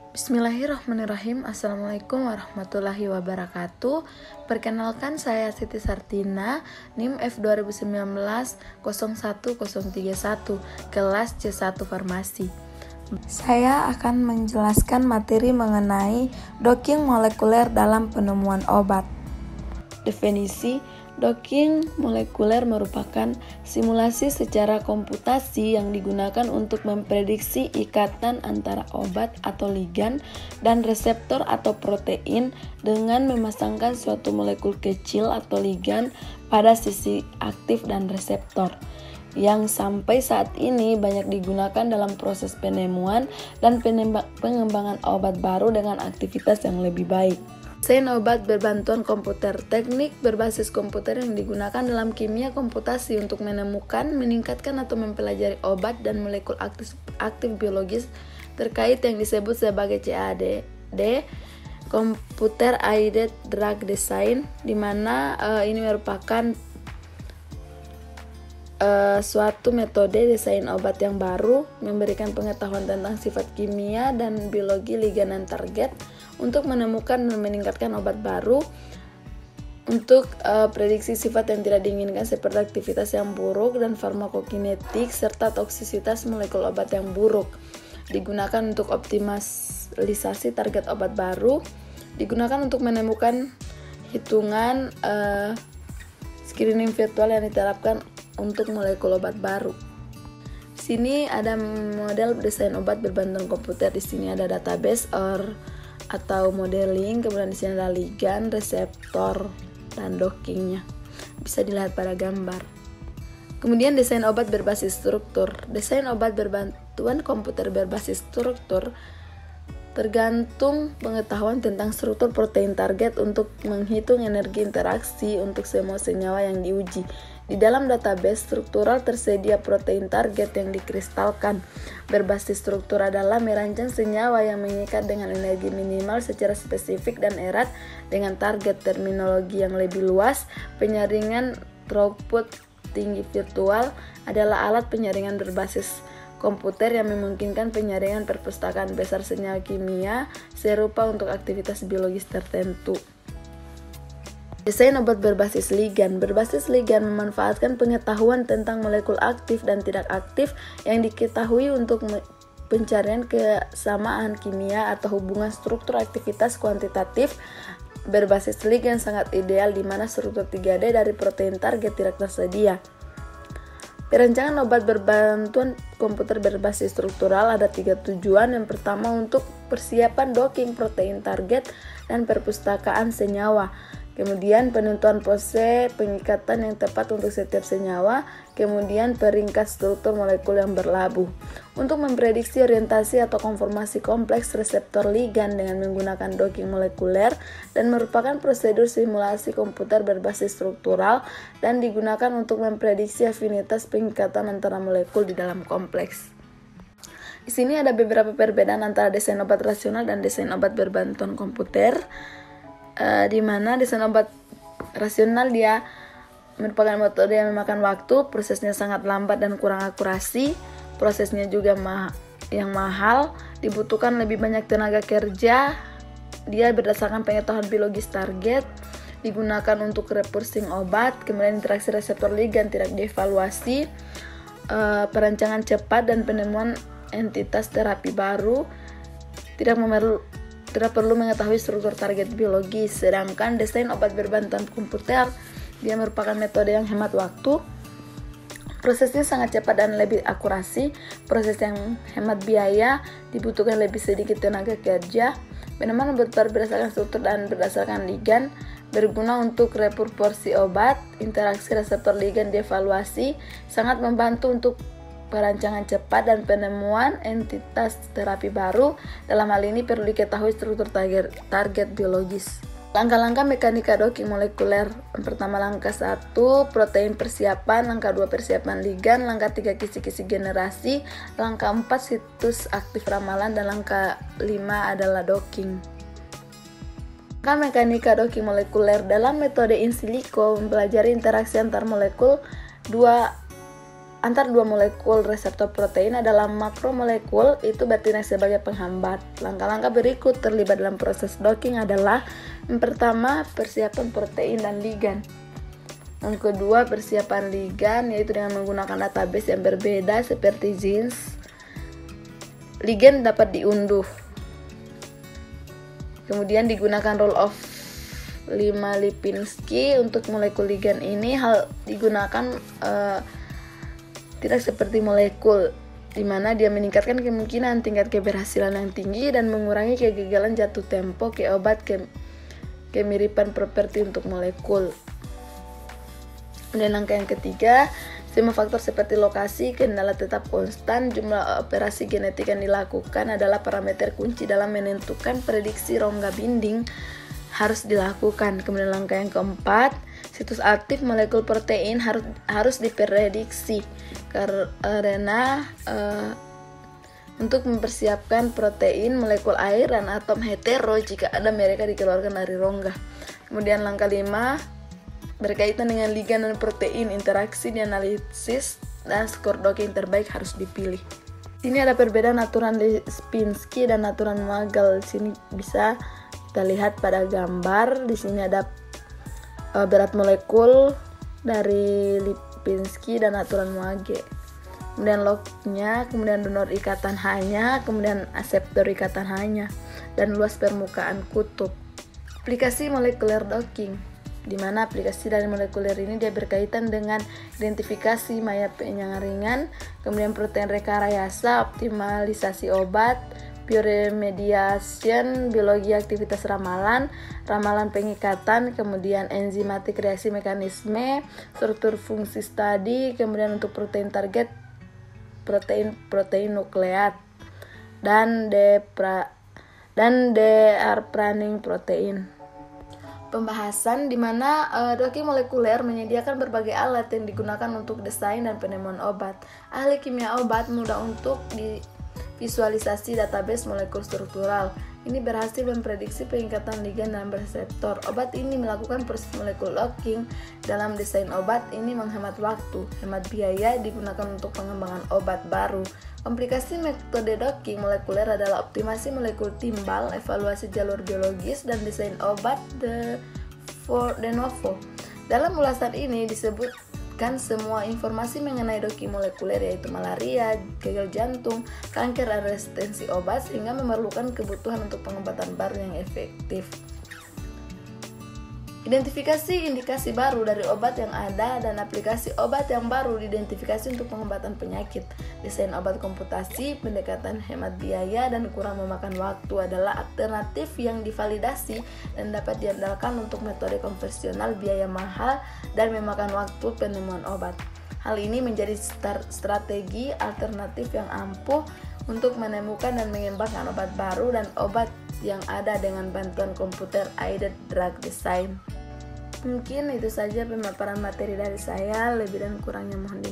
Bismillahirrahmanirrahim. Assalamualaikum warahmatullahi wabarakatuh. Perkenalkan, saya Siti Sartina, NIM F2019 01031, kelas C1 Farmasi. Saya akan menjelaskan materi mengenai docking molekuler dalam penemuan obat. Definisi: docking molekuler merupakan simulasi secara komputasi yang digunakan untuk memprediksi ikatan antara obat atau ligan dan reseptor atau protein dengan memasangkan suatu molekul kecil atau ligan pada sisi aktif dan reseptor, yang sampai saat ini banyak digunakan dalam proses penemuan dan pengembangan obat baru dengan aktivitas yang lebih baik. Desain obat berbantuan komputer: teknik berbasis komputer yang digunakan dalam kimia komputasi untuk menemukan, meningkatkan atau mempelajari obat dan molekul aktif biologis terkait yang disebut sebagai CADD, Computer Aided Drug Design, di mana ini merupakan suatu metode desain obat yang baru, memberikan pengetahuan tentang sifat kimia dan biologi ligan dan target untuk menemukan dan meningkatkan obat baru, untuk prediksi sifat yang tidak diinginkan seperti aktivitas yang buruk dan farmakokinetik serta toksisitas molekul obat yang buruk. Digunakan untuk optimalisasi target obat baru, digunakan untuk menemukan hitungan screening virtual yang diterapkan untuk molekul obat baru. Di sini ada model desain obat berbantuan komputer. Di sini ada database atau modeling, kemudian di sini ada ligan, reseptor, dan dockingnya. Bisa dilihat pada gambar. Kemudian desain obat berbasis struktur. Desain obat berbantuan komputer berbasis struktur tergantung pengetahuan tentang struktur protein target untuk menghitung energi interaksi untuk semua senyawa yang diuji. Di dalam database struktural tersedia protein target yang dikristalkan. Berbasis struktur adalah merancang senyawa yang mengikat dengan energi minimal secara spesifik dan erat dengan target. Terminologi yang lebih luas: penyaringan throughput tinggi virtual adalah alat penyaringan berbasis komputer yang memungkinkan penyaringan perpustakaan besar senyawa kimia serupa untuk aktivitas biologis tertentu. Desain obat berbasis ligan. Berbasis ligan memanfaatkan pengetahuan tentang molekul aktif dan tidak aktif yang diketahui untuk pencarian kesamaan kimia atau hubungan struktur aktivitas kuantitatif. Berbasis ligan sangat ideal di mana struktur 3D dari protein target tidak tersedia. Perancangan obat berbantuan komputer berbasis struktural ada 3 tujuan. Yang pertama, untuk persiapan docking protein target dan perpustakaan senyawa. Kemudian penentuan pose pengikatan yang tepat untuk setiap senyawa. Kemudian peringkat struktur molekul yang berlabuh. Untuk memprediksi orientasi atau konformasi kompleks reseptor ligan dengan menggunakan docking molekuler, dan merupakan prosedur simulasi komputer berbasis struktural dan digunakan untuk memprediksi afinitas pengikatan antara molekul di dalam kompleks. Di sini ada beberapa perbedaan antara desain obat rasional dan desain obat berbantuan komputer. Di mana desain obat rasional dia merupakan metode yang memakan waktu, prosesnya sangat lambat dan kurang akurasi, prosesnya juga yang mahal, dibutuhkan lebih banyak tenaga kerja, dia berdasarkan pengetahuan biologis target, digunakan untuk repurposing obat, kemudian interaksi reseptor ligan tidak dievaluasi, perancangan cepat dan penemuan entitas terapi baru, tidak perlu mengetahui struktur target biologis. Sedangkan desain obat berbantuan komputer dia merupakan metode yang hemat waktu, prosesnya sangat cepat dan lebih akurasi, proses yang hemat biaya, dibutuhkan lebih sedikit tenaga kerja, penemuan obat baru berdasarkan struktur dan berdasarkan ligan, berguna untuk repurposi obat, interaksi reseptor ligan dievaluasi, sangat membantu untuk perancangan cepat dan penemuan entitas terapi baru. Dalam hal ini perlu diketahui struktur target biologis. Langkah-langkah mekanika docking molekuler. Yang pertama, langkah 1 protein persiapan, langkah 2 persiapan ligan, langkah 3 kisi-kisi generasi, langkah 4 situs aktif ramalan, dan langkah 5 adalah docking. Langkah mekanika docking molekuler. Dalam metode in silico mempelajari interaksi antar molekul. 2 antar dua molekul reseptor protein adalah makromolekul, itu bertindak sebagai penghambat. Langkah-langkah berikut terlibat dalam proses docking adalah: yang pertama, persiapan protein dan ligan. Yang kedua, persiapan ligan, yaitu dengan menggunakan database yang berbeda seperti genes. Ligan dapat diunduh. Kemudian digunakan rule of 5 Lipinski untuk molekul ligan ini. Hal digunakan tidak seperti molekul, di mana dia meningkatkan kemungkinan tingkat keberhasilan yang tinggi dan mengurangi kegagalan jatuh tempo ke obat kemiripan properti untuk molekul. Dan langkah yang ketiga, semua faktor seperti lokasi, kendala tetap konstan, jumlah operasi genetik yang dilakukan adalah parameter kunci dalam menentukan prediksi rongga binding harus dilakukan. Kemudian langkah yang keempat, situs aktif molekul protein harus diprediksi karena untuk mempersiapkan protein, molekul air, dan atom hetero jika ada mereka dikeluarkan dari rongga. Kemudian langkah 5, berkaitan dengan ligan dan protein, interaksi dianalisis dan skor docking terbaik harus dipilih. Ini ada perbedaan aturan Lipinski dan aturan Moagel. Di sini bisa kita lihat pada gambar. Di sini ada berat molekul dari Lipinski dan aturan Moagel. Kemudian lognya, kemudian donor ikatan H-nya, kemudian aseptor ikatan H-nya, dan luas permukaan kutub. Aplikasi molekuler docking, di mana aplikasi dari molekuler ini dia berkaitan dengan identifikasi maya penyaringan, kemudian protein rekayasa, optimalisasi obat, bioremediation, biologi aktivitas ramalan, ramalan pengikatan, kemudian enzimatik reaksi mekanisme, struktur fungsi studi, kemudian untuk protein target, protein nukleat, dan dearpraning protein. Pembahasan di mana docking molekuler menyediakan berbagai alat yang digunakan untuk desain dan penemuan obat. Ahli kimia obat mudah untuk divisualisasi database molekul struktural. Ini berhasil memprediksi pengikatan ligan dan reseptor. Obat ini melakukan proses molekul docking dalam desain obat. Ini menghemat waktu, hemat biaya, digunakan untuk pengembangan obat baru. Komplikasi metode docking molekuler adalah optimasi molekul timbal, evaluasi jalur biologis, dan desain obat de novo. Dalam ulasan ini disebutkan semua informasi mengenai docking molekuler, yaitu malaria, gagal jantung, kanker, dan resistensi obat, sehingga memerlukan kebutuhan untuk pengobatan baru yang efektif. Identifikasi indikasi baru dari obat yang ada dan aplikasi obat yang baru diidentifikasi untuk pengobatan penyakit. Desain obat komputasi, pendekatan hemat biaya dan kurang memakan waktu adalah alternatif yang divalidasi dan dapat diandalkan untuk metode konvensional biaya mahal dan memakan waktu penemuan obat. Hal ini menjadi strategi alternatif yang ampuh untuk menemukan dan mengembangkan obat baru dan obat yang ada dengan bantuan komputer aided drug design. Mungkin itu saja pemaparan materi dari saya, lebih dan kurangnya mohon dimaafkan.